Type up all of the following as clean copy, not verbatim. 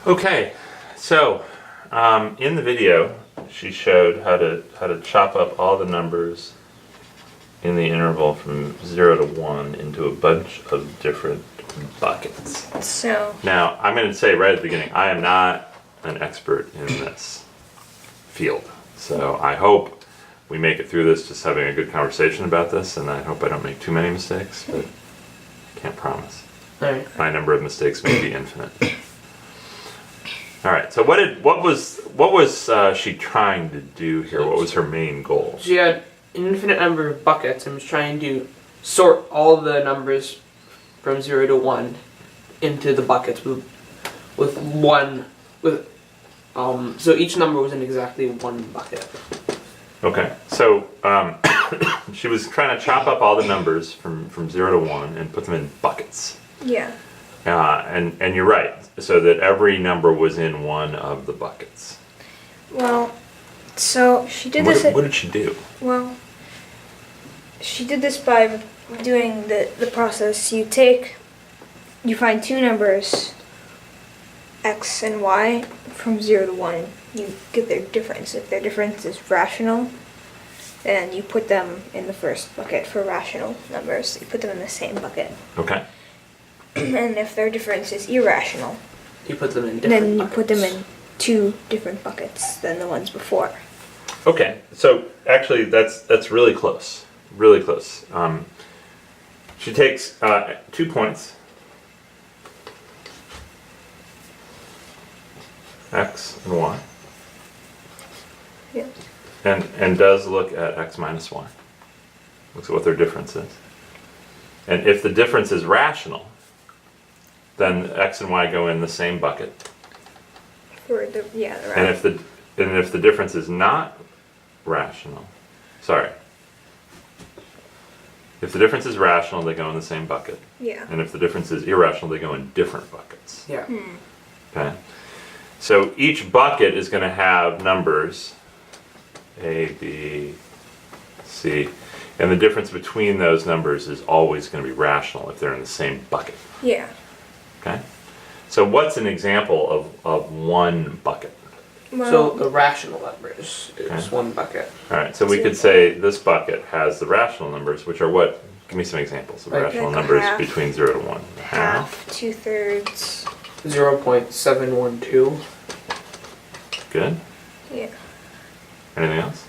Okay, so in the video, she showed how to chop up all the numbers in the interval from 0 to 1 into a bunch of different buckets. So Now, I'm going to say right at the beginning, I am not an expert in this field. So I hope we make it through this just having a good conversation about this, and I hope I don't make too many mistakes, but can't promise. All right. My number of mistakes may be infinite. All right. So what was she trying to do here? What was her main goal? She had an infinite number of buckets and was trying to sort all the numbers from 0 to 1 into the buckets with one so each number was in exactly one bucket. Okay. So she was trying to chop up all the numbers from 0 to 1 and put them in buckets. yeah. And you're right. So that every number was in one of the buckets. Well, so she did What, this. what did she do? Well, she did this by doing the process. You find two numbers, x and y, from 0 to 1. You get their difference. If their difference is rational, then you put them in the first bucket for rational numbers. You put them in the same bucket. Okay. And if their difference is irrational, You put them in different then you buckets. put them in two different buckets than the ones before. Okay. So actually, that's really close. Really close. She takes 2 points. X and y. Yeah. And does look at x minus y. Looks at what their difference is. And if the difference is rational, then x and y go in the same bucket. For the And if the difference is not rational, sorry. If the difference is rational, they go in the same bucket. yeah. And if the difference is irrational, they go in different buckets. Yeah. Okay. So each bucket is going to have numbers A, B, C, and the difference between those numbers is always going to be rational if they're in the same bucket. Yeah. Okay. So what's an example of one bucket? Well, So the rational numbers is Okay. one bucket. All right. So we could say this bucket has the rational numbers, which are what? Give me some examples of Like rational a numbers half. between 0 to 1. half, 2/3. 0.712. Good. Yeah. Anything else?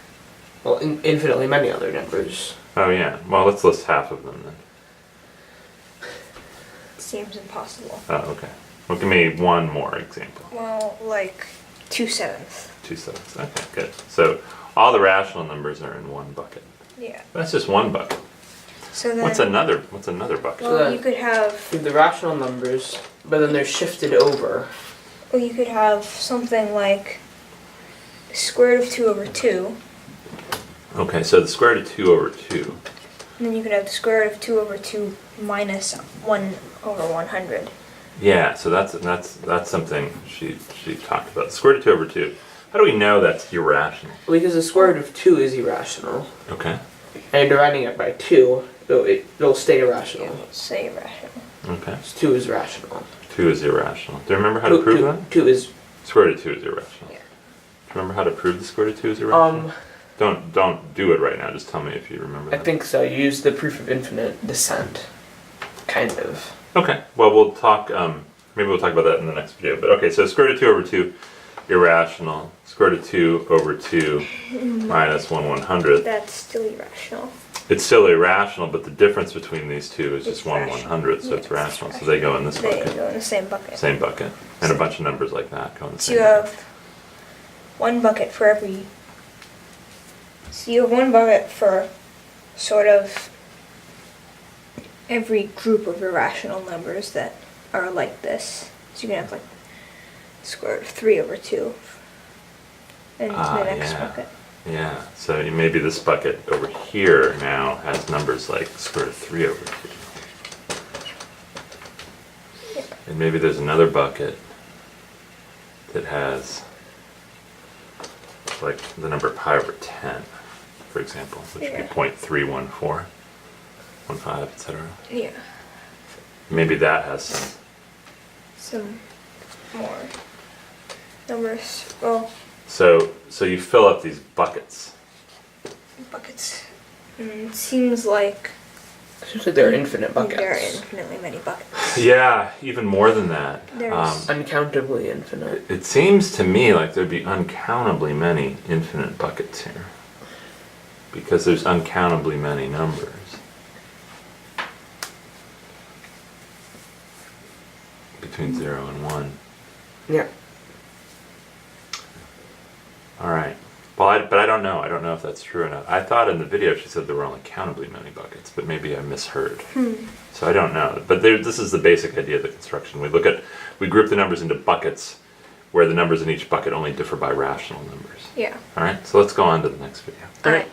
Well, infinitely many other numbers. Oh yeah. Well, let's list half of them then. Seems impossible. Oh, okay. Well, give me one more example. Well, like 2/7. 2/7. Okay, good. So all the rational numbers are in one bucket. Yeah. That's just one bucket. So then. What's another bucket? Well, So you could have. You have the rational numbers, but then they're shifted over. Well, you could have something like square root of 2 over 2, Okay, so the square root of 2 over 2. and then you could have the square root of 2 over 2 minus 1 over 100. Yeah, so that's something she talked about. Square root of 2 over 2. How do we know that's irrational? Because the square root of 2 is irrational. Okay. And dividing it by 2, it'll stay irrational. Say irrational. Okay. So 2 is rational. 2 is irrational. Do you remember how to prove that? 2 is... Square root of 2 is irrational. Yeah. Do you remember how to prove the square root of 2 is irrational? Don't do it right now. Just tell me if you remember I that. think so. You use the proof of infinite descent. Kind of. Okay. Well, we'll talk. Maybe we'll talk about that in the next video. But okay. So square root of 2 over 2, irrational. Square root of 2 over 2 minus 1/100. That's still irrational. It's still irrational, but the difference between these two is It's just 1/100, so Yeah, it's rational. So they go in this They bucket. go in the same bucket. Same bucket. And a bunch of numbers like that go in the So same you bucket. have one bucket for every. So you have one bucket for sort of every group of irrational numbers that are like this. So you can have like square root of 3 over 2 into the next yeah. bucket. Yeah, so maybe this bucket over here now has numbers like square root of 3 over 2. Yeah. And maybe there's another bucket that has like the number pi over 10, for example, which would Yeah. be 0.314, 15, etc. Yeah. Maybe that has some. Some more. numbers. Well, So you fill up these buckets. buckets. It seems like Seems like there are infinite buckets. there are infinitely many buckets. Yeah, even more than that. There's- Uncountably infinite. It seems to me like there'd be uncountably many infinite buckets here. Because there's uncountably many numbers. Between 0 and 1. Yeah. Alright. Well, but I don't know. I don't know if that's true or not. I thought in the video she said there were only countably many buckets, but maybe I misheard. So I don't know. But this is the basic idea of the construction. We group the numbers into buckets where the numbers in each bucket only differ by rational numbers. Yeah. Alright, so let's go on to the next video. Alright.